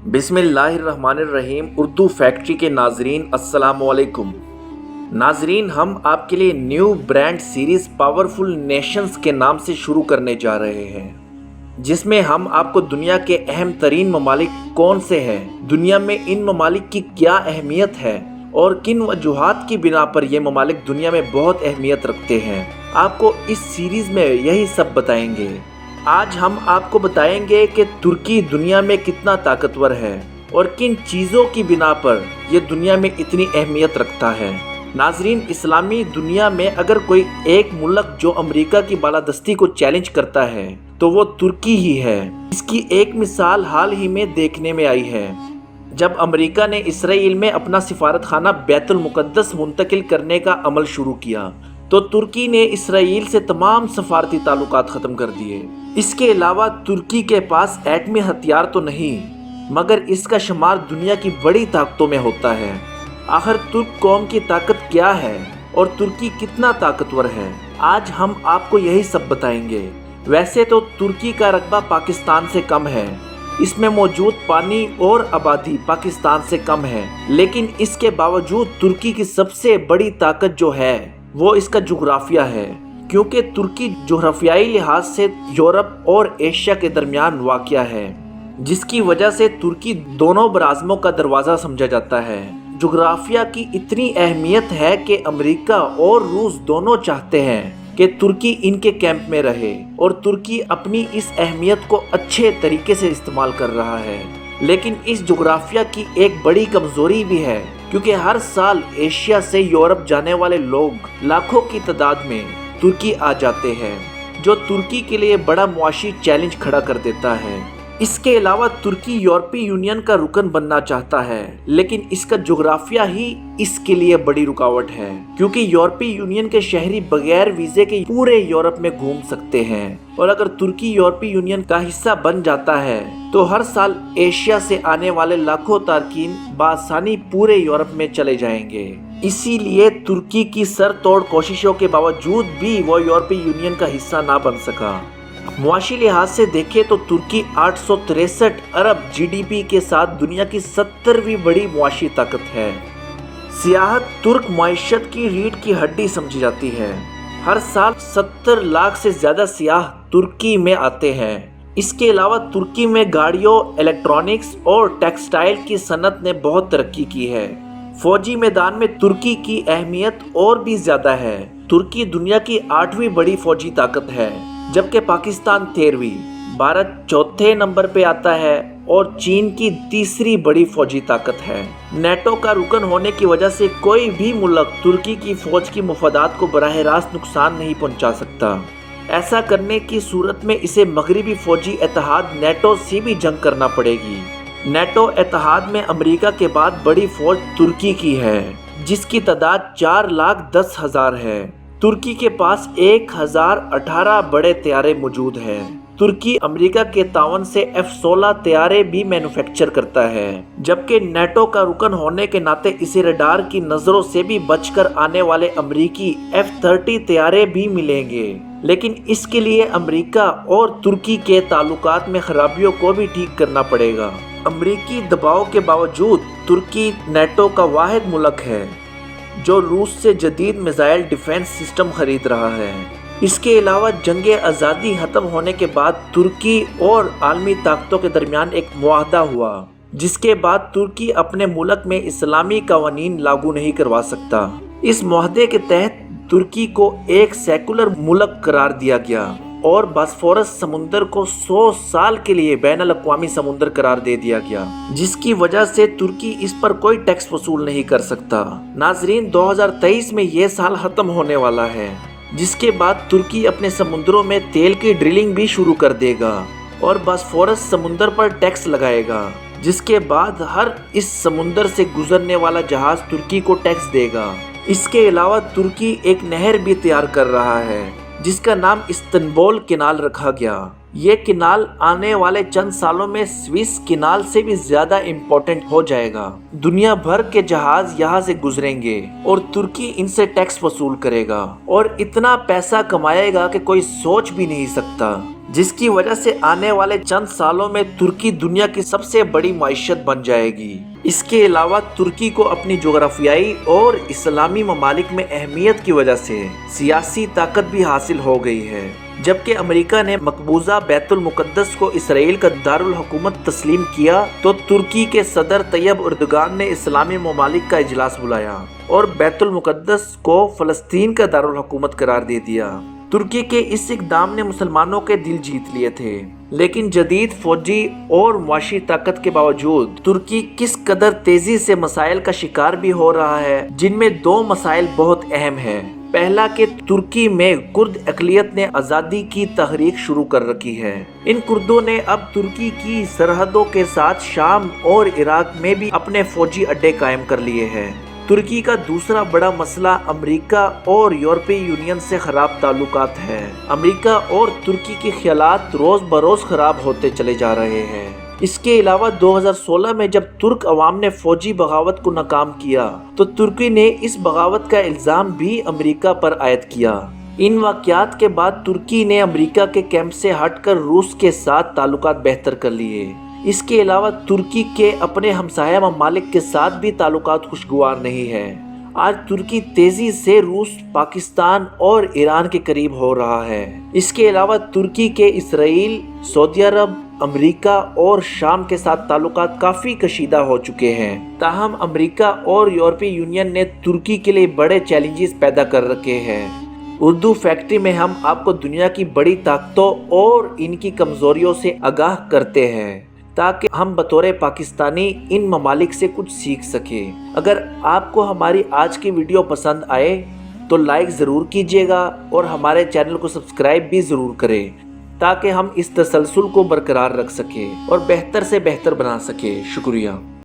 बिस्मिल्लाहिर्रहमानिर्रहीम। उर्दू फैक्ट्री के नाजरीन अस्सलाम वालेकुम। नाजरीन, हम आपके लिए new brand series powerful Nations के नाम से शुरू करने जा रहे हैं, जिसमें हम आपको दुनिया के अहम तरीन ममालिक कौन से हैं, दुनिया में इन ममालिक की क्या अहमियत है और किन वजूहात की बिना पर ये ममालिक दुनिया में बहुत अहमियत रखते हैं, आपको इस सीरीज़ में यही सब बताएंगे। आज हम आपको बताएंगे कि तुर्की दुनिया में कितना ताकतवर है और किन चीज़ों की बिना पर यह दुनिया में इतनी अहमियत रखता है। नाजरीन, इस्लामी दुनिया में अगर कोई एक मुल्क जो अमेरिका की बालादस्ती को चैलेंज करता है तो वो तुर्की ही है। इसकी एक मिसाल हाल ही में देखने में आई है, जब अमेरिका ने इसराइल में अपना सिफारत खाना बैतुल मुक़द्दस मुंतकिल करने का अमल शुरू किया तो तुर्की ने इसराइल से तमाम सफारती ताल्लुकात ख़त्म कर दिए। इसके अलावा तुर्की के पास एटमी हथियार तो नहीं, मगर इसका शुमार दुनिया की बड़ी ताकतों में होता है। आखिर तुर्क कौम की ताकत क्या है और तुर्की कितना ताकतवर है, आज हम आपको यही सब बताएंगे। वैसे तो तुर्की का रकबा पाकिस्तान से कम है, इसमें मौजूद पानी और आबादी पाकिस्तान से कम है, लेकिन इसके बावजूद तुर्की की सबसे बड़ी ताकत जो है वो इसका जुग्राफिया है, क्योंकि तुर्की जोग्राफियाई लिहाज से यूरोप और एशिया के दरमियान वाक़या है, जिसकी वजह से तुर्की दोनों बराज़मों का दरवाज़ा समझा जाता है। जोग्राफिया की इतनी अहमियत है कि अमेरिका और रूस दोनों चाहते हैं कि तुर्की इनके कैंप में रहे, और तुर्की अपनी इस अहमियत को अच्छे तरीके से इस्तेमाल कर रहा है। लेकिन इस जोग्राफिया की एक बड़ी कमज़ोरी भी है, क्योंकि हर साल एशिया से यूरोप जाने वाले लोग लाखों की तादाद में तुर्की आ जाते हैं, जो तुर्की के लिए बड़ा मुआशी चैलेंज खड़ा कर देता है। इसके अलावा तुर्की यूरोपीय यूनियन का रुकन बनना चाहता है, लेकिन इसका जोग्राफिया ही इसके लिए बड़ी रुकावट है, क्योंकि यूरोपीय यूनियन के शहरी बगैर वीज़े के पूरे यूरोप में घूम सकते हैं, और अगर तुर्की यूरोपीय यूनियन का हिस्सा बन जाता है तो हर साल एशिया से आने वाले लाखों तारकीन बआसानी पूरे यूरोप में चले जाएंगे। इसीलिए तुर्की की सर तोड़ कोशिशों के बावजूद भी वो यूरोपीय यूनियन का हिस्सा ना बन सका। मुआशी लिहाज से देखें तो तुर्की 863 अरब जीडीपी के साथ दुनिया की 70वीं बड़ी मुआशी ताकत है। सियाहत तुर्क मईशत की रीढ़ की हड्डी समझी जाती है। हर साल 70 लाख से ज़्यादा सियाह तुर्की में आते हैं। इसके अलावा तुर्की में गाड़ियों, इलेक्ट्रॉनिक्स और टेक्सटाइल की सनत ने बहुत तरक्की की है। फौजी मैदान में तुर्की की अहमियत और भी ज़्यादा है। तुर्की दुनिया की 8वीं बड़ी फौजी ताकत है, जबकि पाकिस्तान 13वीं, भारत चौथे नंबर पे आता है और चीन की तीसरी बड़ी फौजी ताकत है। नेटो का रुकन होने की वजह से कोई भी मुल्क तुर्की की फौज की मफादात को बराह रास्त नुकसान नहीं पहुंचा सकता। ऐसा करने की सूरत में इसे मगरबी फौजी इत्तेहाद नेटो से भी जंग करना पड़ेगी। नेटो इत्तेहाद में अमेरिका के बाद बड़ी फौज तुर्की की है, जिसकी तादाद 4,10,000 है। तुर्की के पास 1018 बड़े तैयारे मौजूद हैं। तुर्की अमेरिका के तावन से F-16 तैयारे भी मैन्युफैक्चर करता है, जबकि नेटो का रुकन होने के नाते इसे रडार की नज़रों से भी बचकर आने वाले अमेरिकी F-30 तैयारे भी मिलेंगे। लेकिन इसके लिए अमेरिका और तुर्की के ताल्लुकात में खराबियों को भी ठीक करना पड़ेगा। अमेरिकी दबाव के बावजूद तुर्की नेटो का वाहिद मुल्क है जो रूस से जदीद मिसाइल डिफेंस सिस्टम खरीद रहा है। इसके अलावा जंग आज़ादी ख़त्म होने के बाद तुर्की और आलमी ताकतों के दरमियान एक मुआहदा हुआ, जिसके बाद तुर्की अपने मुल्क में इस्लामी कवानीन लागू नहीं करवा सकता। इस मुआहदे के तहत तुर्की को एक सेकुलर मुल्क करार दिया गया और बॉस्फोरस समुंदर को 100 साल के लिए बैनुल अक़वामी समुंदर करार दे दिया गया, जिसकी वजह से तुर्की इस पर कोई टैक्स वसूल नहीं कर सकता। नाजरीन, 2023 में ये साल ख़त्म होने वाला है, जिसके बाद तुर्की अपने समुद्रों में तेल की ड्रिलिंग भी शुरू कर देगा और बॉस्फोरस समुंदर पर टैक्स लगाएगा, जिसके बाद हर इस समुंदर से गुजरने वाला जहाज तुर्की को टैक्स देगा। इसके अलावा तुर्की एक नहर भी तैयार कर रहा है, जिसका नाम इस्तांबुल कैनाल रखा गया। ये कैनाल आने वाले चंद सालों में स्विस कैनाल से भी ज़्यादा इम्पोर्टेंट हो जाएगा। दुनिया भर के जहाज यहाँ से गुजरेंगे और तुर्की इनसे टैक्स वसूल करेगा और इतना पैसा कमाएगा कि कोई सोच भी नहीं सकता। जिसकी वजह से आने वाले चंद सालों में तुर्की दुनिया की सबसे बड़ी माइशत बन जाएगी। इसके अलावा तुर्की को अपनी जोग्राफियाई और इस्लामी ममालिक में अहमियत की वजह से सियासी ताकत भी हासिल हो गई है। जबकि अमेरिका ने मकबूजा बैतुल मुकद्दस को इसराइल का दारुल हुकूमत तस्लीम किया, तो तुर्की के सदर तैयब एर्दोगान ने इस्लामी ममालिक का इजलास बुलाया और बैतुल मुकद्दस को फलस्तीन का दारुल हुकूमत करार दे दिया। तुर्की के इस इक़दाम ने मुसलमानों के दिल जीत लिए थे, लेकिन जदीद फौजी और मुआशी ताकत के बावजूद तुर्की किस कदर तेजी से मसाइल का शिकार भी हो रहा है, जिनमें दो मसाइल बहुत अहम हैं। पहला कि तुर्की में कुर्द अक़लियत ने आज़ादी की तहरीक शुरू कर रखी है। इन कुर्दों ने अब तुर्की की सरहदों के साथ शाम और इराक में भी अपने फौजी अड्डे कायम कर लिए हैं। तुर्की का दूसरा बड़ा मसला अमेरिका और यूरोपीय यूनियन से खराब ताल्लुकात हैं। अमेरिका और तुर्की के ख्यालात रोज़ बरोज़ खराब होते चले जा रहे हैं। इसके अलावा 2016 में जब तुर्क अवाम ने फौजी बगावत को नाकाम किया, तो तुर्की ने इस बगावत का इल्ज़ाम भी अमेरिका पर आयद किया। इन वाक़यात के बाद तुर्की ने अमेरिका के कैंप से हटकर रूस के साथ ताल्लुकात बेहतर कर लिए। इसके अलावा तुर्की के अपने हमसाया ममालिक के साथ भी ताल्लुकात खुशगवार नहीं है। आज तुर्की तेजी से रूस, पाकिस्तान और ईरान के करीब हो रहा है। इसके अलावा तुर्की के इसराइल, सऊदी अरब, अमेरिका और शाम के साथ ताल्लुकात काफ़ी कशीदा हो चुके हैं। ताहम अमेरिका और यूरोपीय यूनियन ने तुर्की के लिए बड़े चैलेंजेस पैदा कर रखे हैं। उर्दू फैक्ट्री में हम आपको दुनिया की बड़ी ताकतों और इनकी कमज़ोरियों से आगाह करते हैं, ताकि हम बतौर पाकिस्तानी इन ममालिक से कुछ सीख सकें। अगर आपको हमारी आज की वीडियो पसंद आए तो लाइक ज़रूर कीजिएगा और हमारे चैनल को सब्सक्राइब भी ज़रूर करें, ताकि हम इस तसलसल को बरकरार रख सकें और बेहतर से बेहतर बना सकें। शुक्रिया।